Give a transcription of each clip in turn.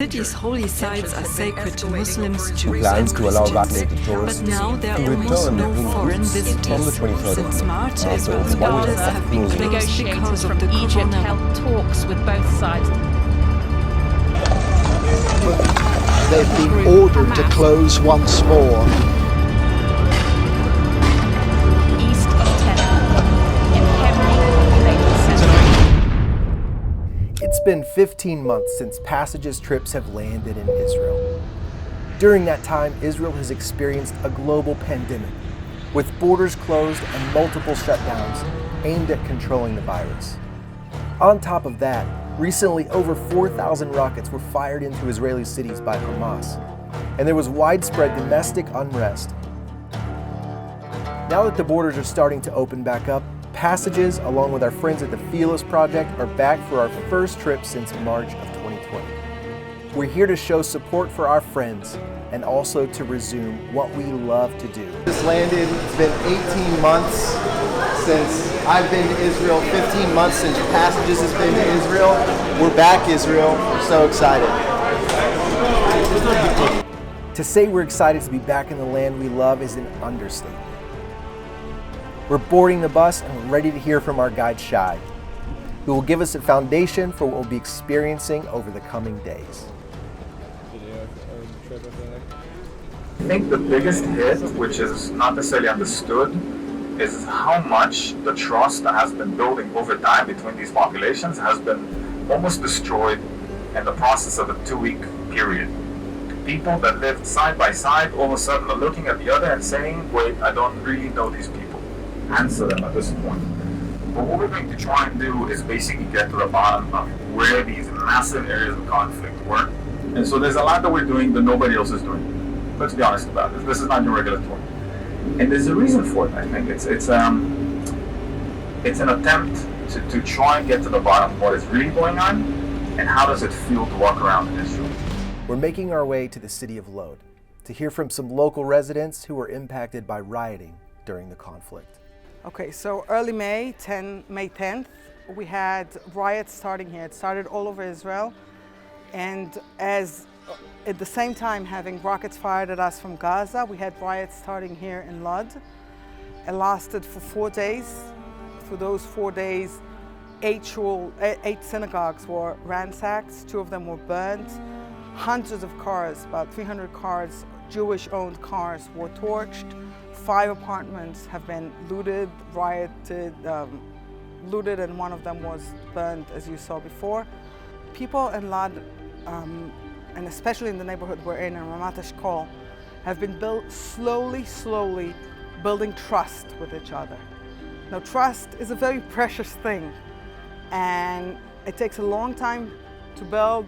City's holy sites are sacred to Muslims, Jews Plans and to allow Christians. vaccinated tourists But now there to are almost return no in foreign routes visitors. from the 23rd Since March, after Israel's 1 borders year have been closing. closed because Negotiators of from the Egypt corona. held talks with both sides. They've been ordered to close once more. East of Tel Aviv, in heavily populated centers. It's been 15 months since passages trips have landed in Israel. During that time, Israel has experienced a global pandemic, with borders closed and multiple shutdowns aimed at controlling the virus. On top of that, recently over 4,000 rockets were fired into Israeli cities by Hamas, and there was widespread domestic unrest. Now that the borders are starting to open back up, passages, along with our friends at the Fearless Project, are back for our first trip since March of 2020. We're here to show support for our friends and also to resume what we love to do. Just landed. It's been 18 months since I've been to Israel, 15 months since Passages has been to Israel. We're back, Israel. We're so excited. To say we're excited to be back in the land we love is an understatement. We're boarding the bus and we're ready to hear from our guide Shai, who will give us a foundation for what we'll be experiencing over the coming days. I think the biggest hit, which is not necessarily understood, is how much the trust that has been building over time between these populations has been almost destroyed in the process of a 2-week period. People that lived side by side all of a sudden are looking at the other and saying, wait, I don't really know these people. Answer them at this point. But what we're going to try and do is basically get to the bottom of where these massive areas of conflict were. And so there's a lot that we're doing that nobody else is doing. Let's be honest about this. This is not your regular tour. And there's a reason for it, I think. It's an attempt to try and get to the bottom of what is really going on and how does it feel to walk around in Israel. We're making our way to the city of Lod to hear from some local residents who were impacted by rioting during the conflict. Okay, so early May 10th, we had riots starting here. It started all over Israel. And at the same time having rockets fired at us from Gaza, we had riots starting here in Lod. It lasted for 4 days. For those 4 days, 8 synagogues were ransacked, 2 of them were burned. Hundreds of cars, about 300 cars, Jewish-owned cars, were torched. 5 apartments have been looted, looted, and 1 of them was burned, as you saw before. People in Lod, and especially in the neighborhood we're in Ramat Eshkol, have been built slowly building trust with each other. Now, trust is a very precious thing, and it takes a long time to build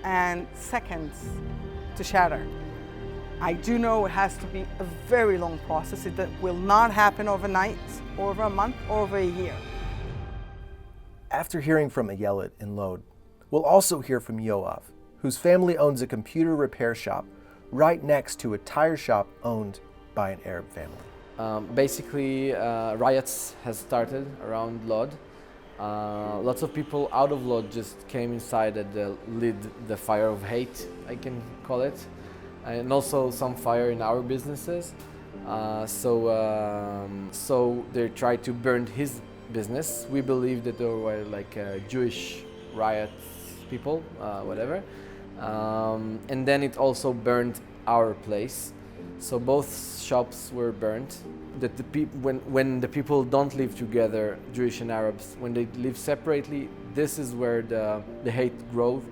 and seconds to shatter. I do know it has to be a very long process. It will not happen overnight, or over a month, or over a year. After hearing from Ayelet in Lod, we'll also hear from Yoav, whose family owns a computer repair shop right next to a tire shop owned by an Arab family. Basically, riots has started around Lod. Lots of people out of Lod just came inside and lit the fire of hate, I can call it, and also some fire in our businesses. So they tried to burn his business. We believe that there were like Jewish riots, people, whatever. And then it also burned our place. So both shops were burnt. That when the people don't live together, Jewish and Arabs, when they live separately, this is where the hate grows.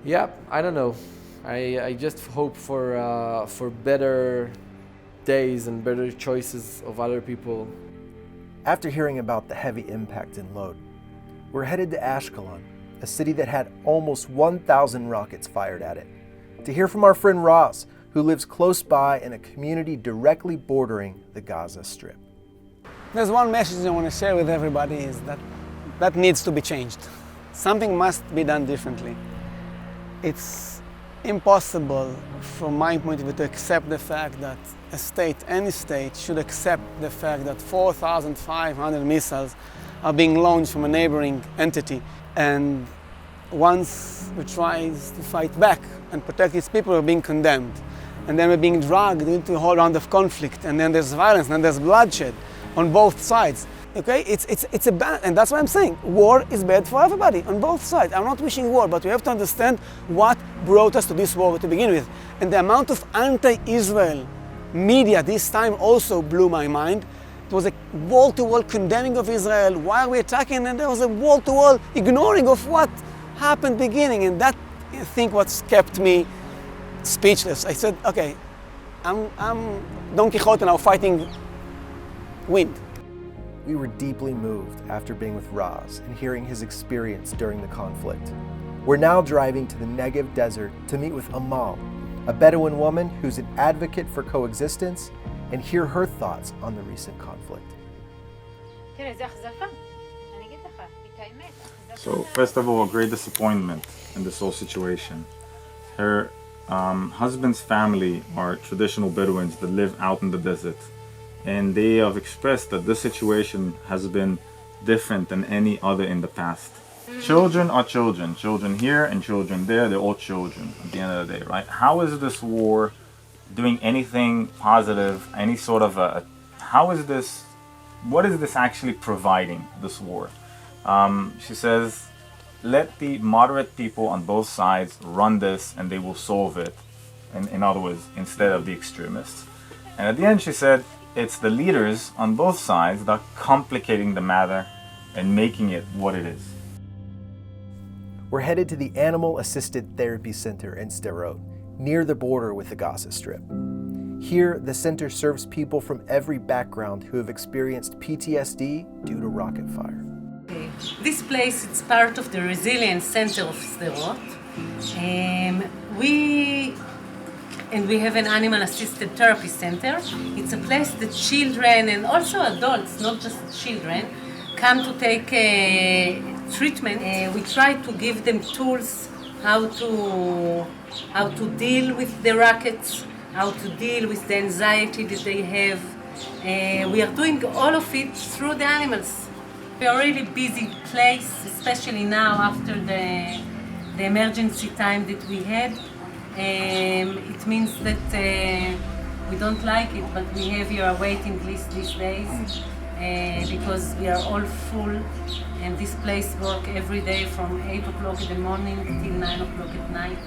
Yeah, I don't know. I just hope for better days and better choices of other people. After hearing about the heavy impact in Lod, we're headed to Ashkelon, a city that had almost 1,000 rockets fired at it, to hear from our friend Roz, who lives close by in a community directly bordering the Gaza Strip. There's one message I want to share with everybody is that needs to be changed. Something must be done differently. It's impossible, from my point of view, to accept the fact that a state, any state, should accept the fact that 4,500 missiles are being launched from a neighboring entity. And once who tries to fight back and protect its people are being condemned. And then we're being dragged into a whole round of conflict, and then there's violence, and there's bloodshed on both sides. Okay, it's a bad, and that's what I'm saying. War is bad for everybody on both sides. I'm not wishing war, but we have to understand what brought us to this war to begin with. And the amount of anti-Israel media this time also blew my mind. It was a wall-to-wall condemning of Israel. Why are we attacking? And there was a wall-to-wall ignoring of what happened beginning, and that, I think, what's kept me speechless. I said, okay, I'm Don Quixote now fighting wind. We were deeply moved after being with Raz and hearing his experience during the conflict. We're now driving to the Negev desert to meet with Amal, a Bedouin woman who's an advocate for coexistence, and hear her thoughts on the recent conflict. So, first of all, a great disappointment in this whole situation. Her husband's family are traditional Bedouins that live out in the desert. And they have expressed that this situation has been different than any other in the past. Children are children. Children here and children there, they're all children at the end of the day, right? How is this war doing anything positive, any sort of what is this actually providing, this war? She says, let the moderate people on both sides run this and they will solve it. In other words, instead of the extremists. And at the end she said, it's the leaders on both sides that are complicating the matter and making it what it is. We're headed to the Animal Assisted Therapy Center in Sderot, near the border with the Gaza Strip. Here, the center serves people from every background who have experienced PTSD due to rocket fire. This place is part of the Resilience Center of Sderot. We have an animal assisted therapy center. It's a place that children and also adults, not just children, come to take treatment. We try to give them tools how to deal with the rackets, how to deal with the anxiety that they have. We are doing all of it through the animals. We are a really busy place, especially now after the emergency time that we had. It means that we don't like it, but we have here a waiting list these days because we are all full, and this place works every day from 8 o'clock in the morning till 9 o'clock at night.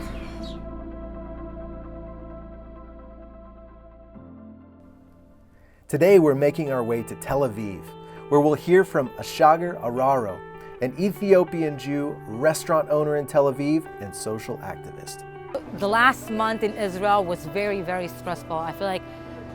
Today we're making our way to Tel Aviv, where we'll hear from Ashager Araro, an Ethiopian Jew, restaurant owner in Tel Aviv, and social activist. The last month in Israel was very, very stressful. I feel like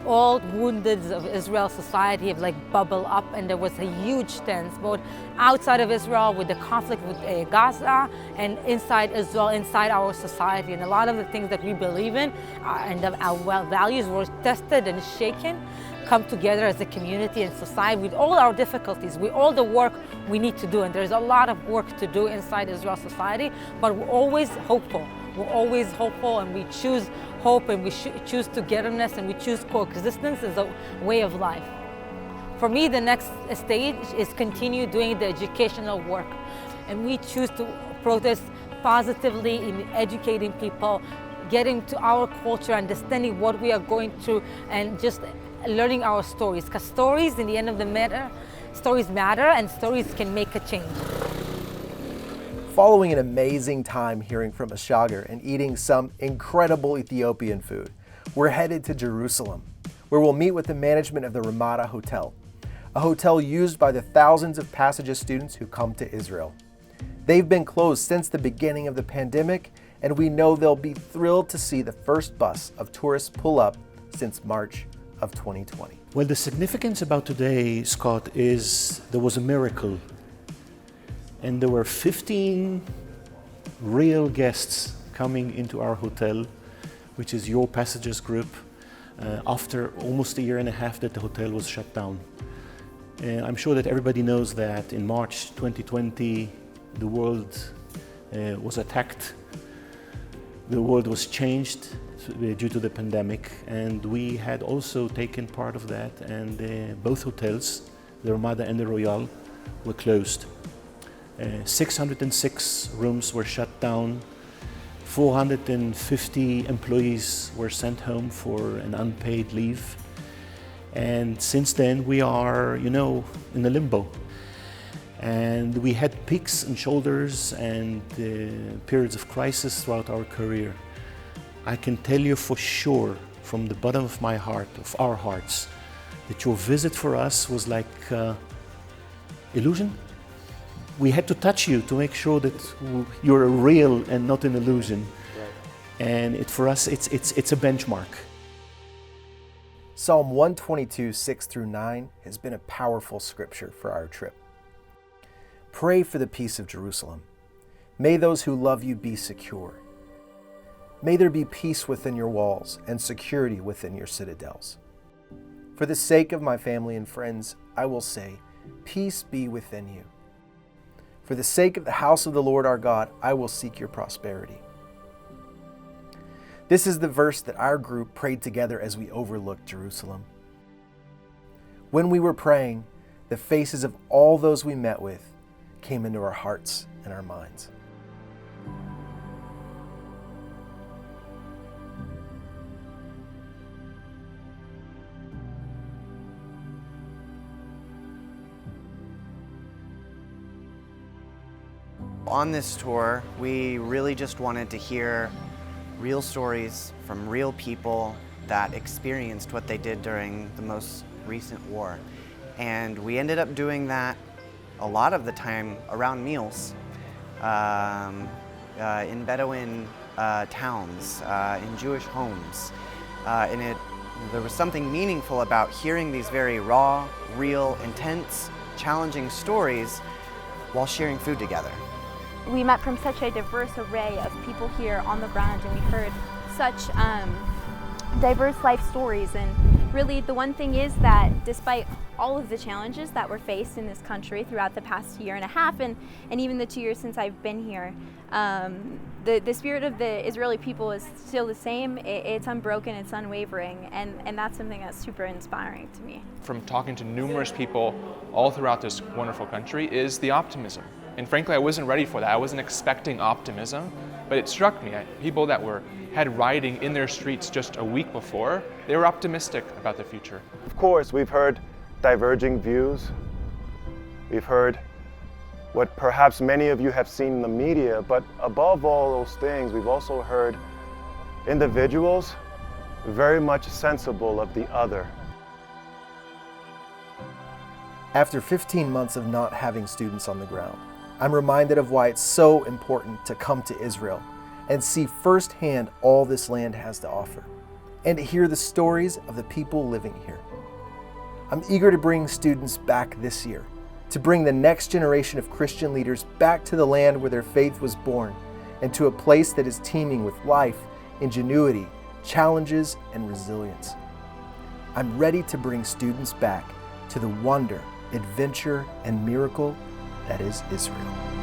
all woundeds of Israel society have bubbled up, and there was a huge tense both outside of Israel with the conflict with Gaza and inside Israel, inside our society. And a lot of the things that we believe in and our values were tested and shaken, come together as a community and society with all our difficulties, with all the work we need to do. And there's a lot of work to do inside Israel society, but we're always hopeful. We're always hopeful, and we choose hope, and we choose togetherness, and we choose coexistence as a way of life. For me, the next stage is continue doing the educational work. And we choose to protest positively in educating people, getting to our culture, understanding what we are going through, and just learning our stories. Because stories, in the end of the matter, stories matter, and stories can make a change. Following an amazing time hearing from Ashager and eating some incredible Ethiopian food, we're headed to Jerusalem, where we'll meet with the management of the Ramada Hotel, a hotel used by the thousands of Passages students who come to Israel. They've been closed since the beginning of the pandemic, and we know they'll be thrilled to see the first bus of tourists pull up since March of 2020. Well, the significance about today, Scott, is there was a miracle. And there were 15 real guests coming into our hotel, which is your Passages group, after almost a year and a half that the hotel was shut down. I'm sure that everybody knows that in March 2020, the world was attacked. The world was changed due to the pandemic, and we had also taken part of that, and both hotels, the Ramada and the Royal, were closed. 606 rooms were shut down. 450 employees were sent home for an unpaid leave. And since then we are, in a limbo. And we had peaks and shoulders and periods of crisis throughout our career. I can tell you for sure, from the bottom of my heart, of our hearts, that your visit for us was like illusion. We had to touch you to make sure that you're real and not an illusion. Right. And for us, it's a benchmark. Psalm 122, 6-9 has been a powerful scripture for our trip. Pray for the peace of Jerusalem. May those who love you be secure. May there be peace within your walls and security within your citadels. For the sake of my family and friends, I will say, peace be within you. For the sake of the house of the Lord our God, I will seek your prosperity. This is the verse that our group prayed together as we overlooked Jerusalem. When we were praying, the faces of all those we met with came into our hearts and our minds. On this tour, we really just wanted to hear real stories from real people that experienced what they did during the most recent war. And we ended up doing that a lot of the time around meals, in Bedouin towns, in Jewish homes. There was something meaningful about hearing these very raw, real, intense, challenging stories while sharing food together. We met from such a diverse array of people here on the ground, and we heard such diverse life stories. And really the one thing is that despite all of the challenges that were faced in this country throughout the past year and a half, and even the 2 years since I've been here, the spirit of the Israeli people is still the same. It's unbroken, it's unwavering, and that's something that's super inspiring to me. From talking to numerous people all throughout this wonderful country is the optimism. And frankly, I wasn't ready for that. I wasn't expecting optimism, but it struck me. People that had rioting in their streets just a week before, they were optimistic about the future. Of course, we've heard diverging views. We've heard what perhaps many of you have seen in the media, but above all those things, we've also heard individuals very much sensible of the other. After 15 months of not having students on the ground, I'm reminded of why it's so important to come to Israel and see firsthand all this land has to offer, and to hear the stories of the people living here. I'm eager to bring students back this year, to bring the next generation of Christian leaders back to the land where their faith was born, and to a place that is teeming with life, ingenuity, challenges, and resilience. I'm ready to bring students back to the wonder, adventure, and miracle that is Israel.